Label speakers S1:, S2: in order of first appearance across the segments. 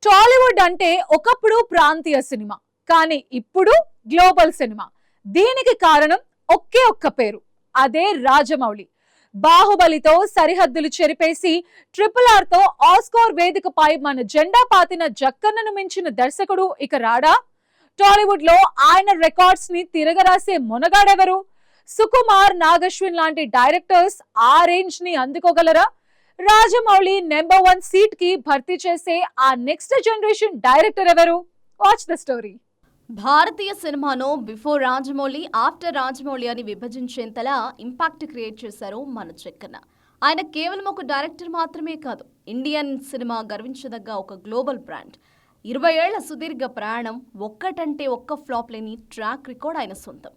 S1: టాలీవుడ్ అంటే ఒకప్పుడు ప్రాంతీయ సినిమా, కానీ ఇప్పుడు గ్లోబల్ సినిమా. దీనికి కారణం ఒకే ఒక్క పేరు, అదే రాజమౌళి. బాహుబలితో సరిహద్దులు చెరిపేసి RRR తో ఆస్కార్ వేదికపై మన జెండా పాతిన జక్కన్నను మించిన దర్శకుడు ఇక రాడా? టాలీవుడ్ లో ఆయన రికార్డ్స్ ని తిరగరాసే మొనగాడెవరు? సుకుమార్, నాగశ్విన్ లాంటి డైరెక్టర్స్ ఆ రేంజ్ ని అందుకోగలరా? రాజమౌళి నెంబర్ 1 సీట్ కి భర్తీ చేసే ఆ నెక్స్ట్ జనరేషన్ డైరెక్టర్ ఎవరు? Watch the story.
S2: భారతీయ సినిమాను బిఫోర్ రాజమౌళి, ఆఫ్టర్ రాజమౌళి అని విభజించేంతలా ఇంపాక్ట్ క్రియేట్ చేశారు మన జక్కన్న. ఆయన కేవలం ఒక డైరెక్టర్ మాత్రమే కాదు, ఇండియన్ సినిమా గర్వించదగ్గ ఒక గ్లోబల్ బ్రాండ్. 20 ఏళ్ల సుదీర్ఘ ప్రయాణం, ఒక్కటంటే ఒక్క ఫ్లాప్ లేని ట్రాక్ రికార్డ్ ఆయన సొంతం.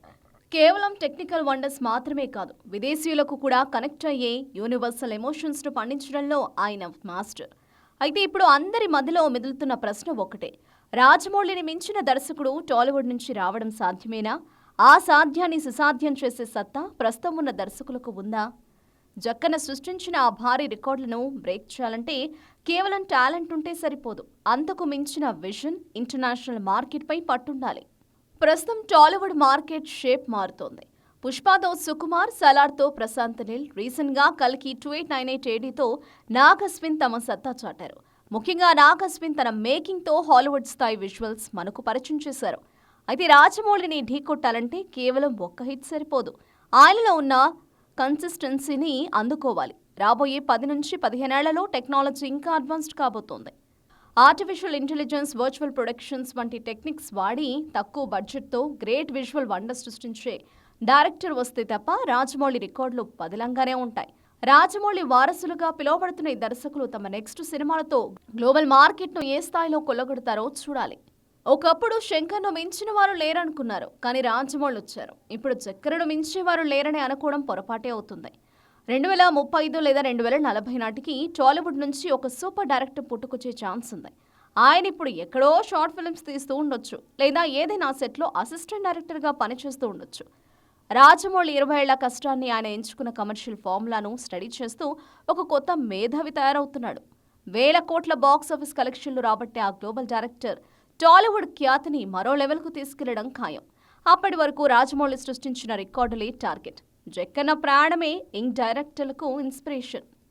S2: కేవలం టెక్నికల్ వండర్స్ మాత్రమే కాదు, విదేశీయులకు కూడా కనెక్ట్ అయ్యే యూనివర్సల్ ఎమోషన్స్ను పండించడంలో ఆయన మాస్టర్. అయితే ఇప్పుడు అందరి మధ్యలో మెదులుతున్న ప్రశ్న ఒకటే: రాజమౌళిని మించిన దర్శకుడు టాలీవుడ్ నుంచి రావడం సాధ్యమేనా? ఆ సాధ్యాన్ని సుసాధ్యం చేసే సత్తా ప్రస్తుతం ఉన్న దర్శకులకు ఉందా? జక్కన సృష్టించిన ఆ భారీ రికార్డులను బ్రేక్ చేయాలంటే కేవలం టాలెంట్ ఉంటే సరిపోదు, అంతకు మించిన విజన్, ఇంటర్నేషనల్ మార్కెట్పై పట్టుండాలి. ప్రస్తుతం టాలీవుడ్ మార్కెట్ షేప్ మారుతోంది. పుష్పతో సుకుమార్, సలార్తో ప్రశాంత్ నీల్, రీసెంట్గా కల్కి 2898 ADతో నాగశ్విన్ తమ సత్తా చాటారు. ముఖ్యంగా నాగశ్విన్ తన మేకింగ్తో హాలీవుడ్ స్థాయి విజువల్స్ మనకు పరిచయం చేశారు. అయితే రాజమౌళిని ఢీకొట్టాలంటే కేవలం ఒక్క హిట్ సరిపోదు, ఆయనలో ఉన్న కన్సిస్టెన్సీని అందుకోవాలి. రాబోయే 10 నుంచి 15 ఏళ్లలో టెక్నాలజీ ఇంకా అడ్వాన్స్డ్ కాబోతోంది. ఆర్టిఫిషియల్ ఇంటెలిజెన్స్, వర్చువల్ ప్రొడక్షన్స్ వంటి టెక్నిక్స్ వాడి తక్కువ బడ్జెట్తో గ్రేట్ విజువల్ వండర్ సృష్టించే డైరెక్టర్ వస్తే తప్ప రాజమౌళి రికార్డులు పదిలంగానే ఉంటాయి. రాజమౌళి వారసులుగా పిలువబడుతున్న ఈ దర్శకులు తమ నెక్స్ట్ సినిమాలతో గ్లోబల్ మార్కెట్ను ఏ స్థాయిలో కొల్లగొడతారో చూడాలి. ఒకప్పుడు శంకర్ను మించిన వారు లేరనుకున్నారు, కానీ రాజమౌళి వచ్చారు. ఇప్పుడు జక్కరను మించేవారు లేరని అనుకోవడం పొరపాటే అవుతుంది. 2035 లేదా 2040 నాటికి టాలీవుడ్ నుంచి ఒక సూపర్ డైరెక్టర్ పుట్టుకొచ్చే ఛాన్స్ ఉంది. ఆయన ఇప్పుడు ఎక్కడో షార్ట్ ఫిల్మ్స్ తీస్తూ ఉండొచ్చు, లేదా ఏదైనా సెట్లో అసిస్టెంట్ డైరెక్టర్గా పనిచేస్తూ ఉండొచ్చు. రాజమౌళి 20 ఏళ్ల కష్టాన్ని, ఆయన ఎంచుకున్న కమర్షియల్ ఫార్ములాను స్టడీ చేస్తూ ఒక కొత్త మేధావి తయారవుతున్నాడు. 1000 కోట్ల బాక్సాఫీస్ కలెక్షన్లు రాబట్టే ఆ గ్లోబల్ డైరెక్టర్ టాలీవుడ్ ఖ్యాతిని మరో లెవెల్కు తీసుకెళ్లడం ఖాయం. అప్పటి వరకు రాజమౌళి సృష్టించిన రికార్డులే టార్గెట్. జక్కన్న ప్రాణమే యంగ్ డైరెక్టర్లకు ఇన్స్పిరేషన్.